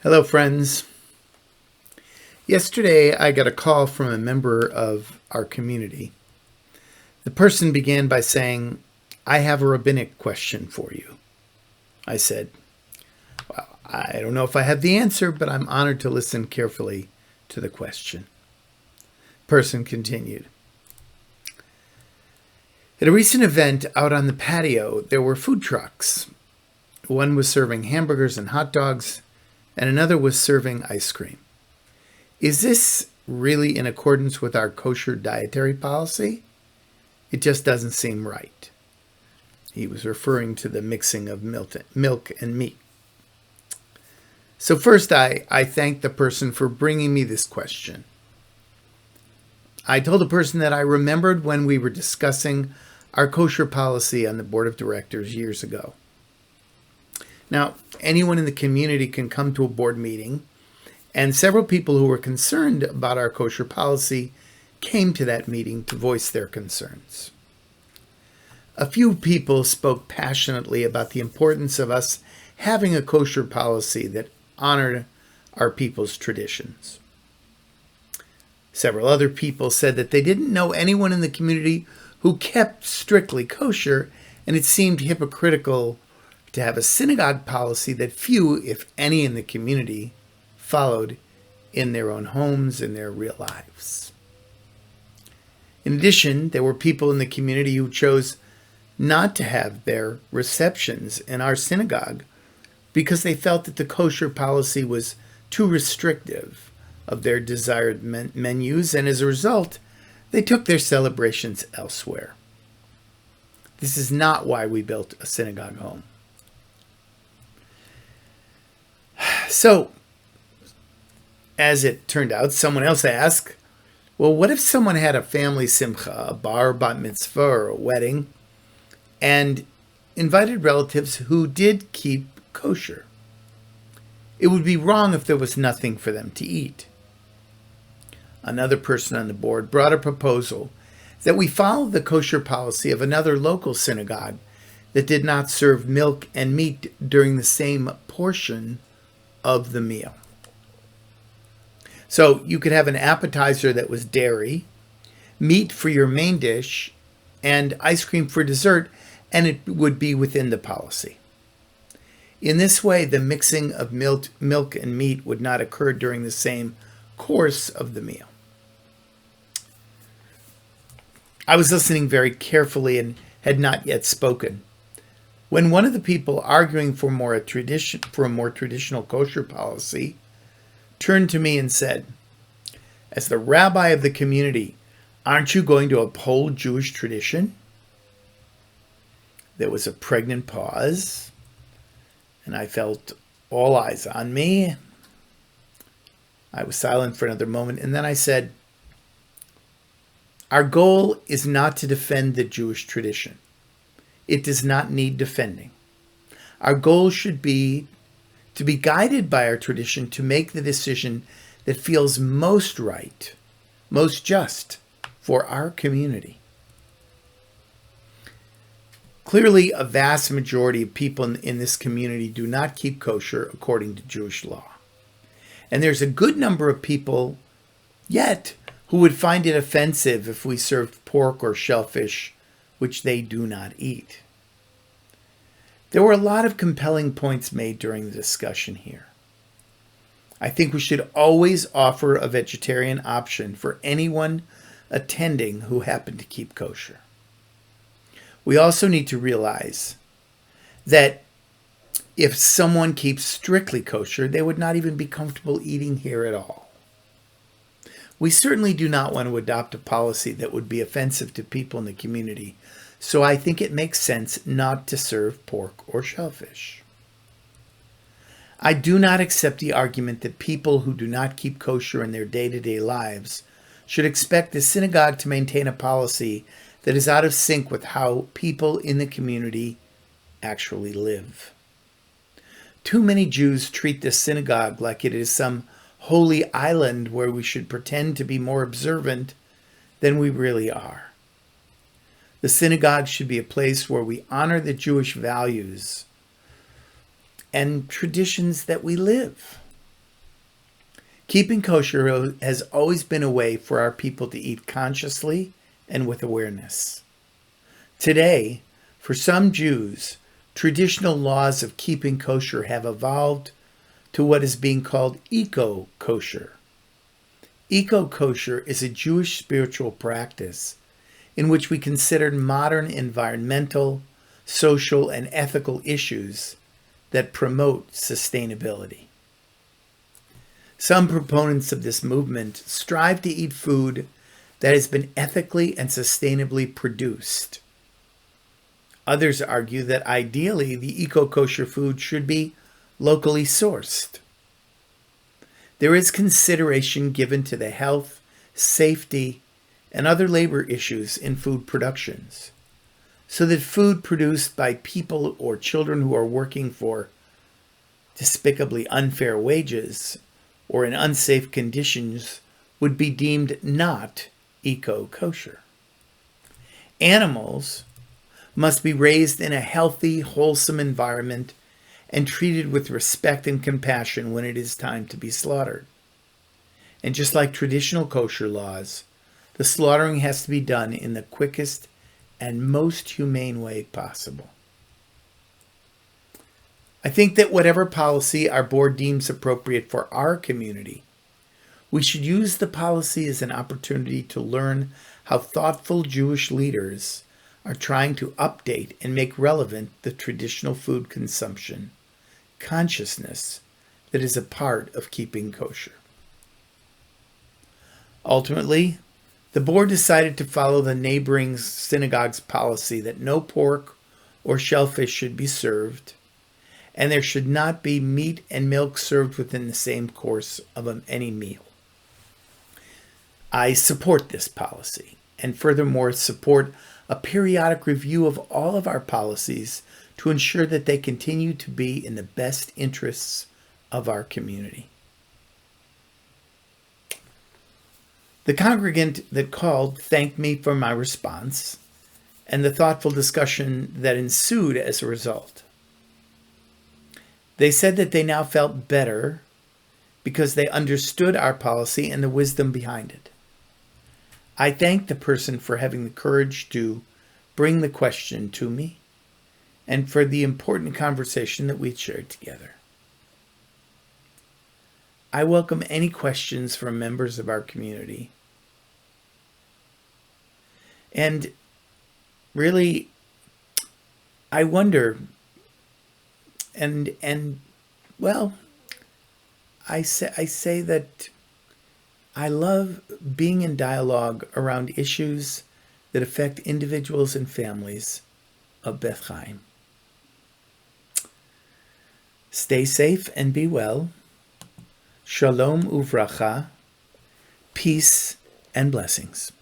Hello, friends. Yesterday, I got a call from a member of our community. The person began by saying, "I have a rabbinic question for you." I said, "Well, I don't know if I have the answer, but I'm honored to listen carefully to the question." The person continued, "At a recent event out on the patio, there were food trucks. One was serving hamburgers and hot dogs, and another was serving ice cream. Is this really in accordance with our kosher dietary policy? It just doesn't seem right." He was referring to the mixing of milk and meat. So first, I thanked the person for bringing me this question. I told the person that I remembered when we were discussing our kosher policy on the board of directors years ago. Now, anyone in the community can come to a board meeting, and several people who were concerned about our kosher policy came to that meeting to voice their concerns. A few people spoke passionately about the importance of us having a kosher policy that honored our people's traditions. Several other people said that they didn't know anyone in the community who kept strictly kosher, and it seemed hypocritical to have a synagogue policy that few, if any, in the community followed in their own homes and their real lives. In addition, there were people in the community who chose not to have their receptions in our synagogue because they felt that the kosher policy was too restrictive of their desired menus, and as a result, they took their celebrations elsewhere. This is not why we built a synagogue home. So, as it turned out, someone else asked, well, what if someone had a family simcha, a bar, bat mitzvah, or a wedding, and invited relatives who did keep kosher? It would be wrong if there was nothing for them to eat. Another person on the board brought a proposal that we follow the kosher policy of another local synagogue that did not serve milk and meat during the same portion of the meal. So you could have an appetizer that was dairy, meat for your main dish, and ice cream for dessert, and it would be within the policy. In this way, the mixing of milk and meat would not occur during the same course of the meal. I was listening very carefully and had not yet spoken, when one of the people arguing for a more traditional kosher policy turned to me and said, "As the rabbi of the community, aren't you going to uphold Jewish tradition?" There was a pregnant pause, and I felt all eyes on me. I was silent for another moment, and then I said, "Our goal is not to defend the Jewish tradition. It does not need defending. Our goal should be to be guided by our tradition to make the decision that feels most right, most just for our community." Clearly, a vast majority of people in this community do not keep kosher according to Jewish law. And there's a good number of people yet who would find it offensive if we served pork or shellfish, which they do not eat. There were a lot of compelling points made during the discussion here. I think we should always offer a vegetarian option for anyone attending who happen to keep kosher. We also need to realize that if someone keeps strictly kosher, they would not even be comfortable eating here at all. We certainly do not want to adopt a policy that would be offensive to people in the community, so I think it makes sense not to serve pork or shellfish. I do not accept the argument that people who do not keep kosher in their day-to-day lives should expect the synagogue to maintain a policy that is out of sync with how people in the community actually live. Too many Jews treat the synagogue like it is some holy island where we should pretend to be more observant than we really are. The synagogue should be a place where we honor the Jewish values and traditions that we live. Keeping kosher has always been a way for our people to eat consciously and with awareness. Today, for some Jews, traditional laws of keeping kosher have evolved to what is being called eco-kosher. Eco-kosher is a Jewish spiritual practice in which we consider modern environmental, social, and ethical issues that promote sustainability. Some proponents of this movement strive to eat food that has been ethically and sustainably produced. Others argue that ideally the eco-kosher food should be locally sourced. There is consideration given to the health, safety, and other labor issues in food productions, so that food produced by people or children who are working for despicably unfair wages or in unsafe conditions would be deemed not eco-kosher. Animals must be raised in a healthy, wholesome environment and treated with respect and compassion when it is time to be slaughtered. And just like traditional kosher laws, the slaughtering has to be done in the quickest and most humane way possible. I think that whatever policy our board deems appropriate for our community, we should use the policy as an opportunity to learn how thoughtful Jewish leaders are trying to update and make relevant the traditional food consumption consciousness that is a part of keeping kosher. Ultimately, the board decided to follow the neighboring synagogue's policy that no pork or shellfish should be served, and there should not be meat and milk served within the same course of any meal. I support this policy, and furthermore support a periodic review of all of our policies to ensure that they continue to be in the best interests of our community. The congregant that called thanked me for my response and the thoughtful discussion that ensued as a result. They said that they now felt better because they understood our policy and the wisdom behind it. I thanked the person for having the courage to bring the question to me and for the important conversation that we shared together. I welcome any questions from members of our community. And really, I wonder, I say that I love being in dialogue around issues that affect individuals and families of Beth Chaim. Stay safe and be well. Shalom uvracha, peace and blessings.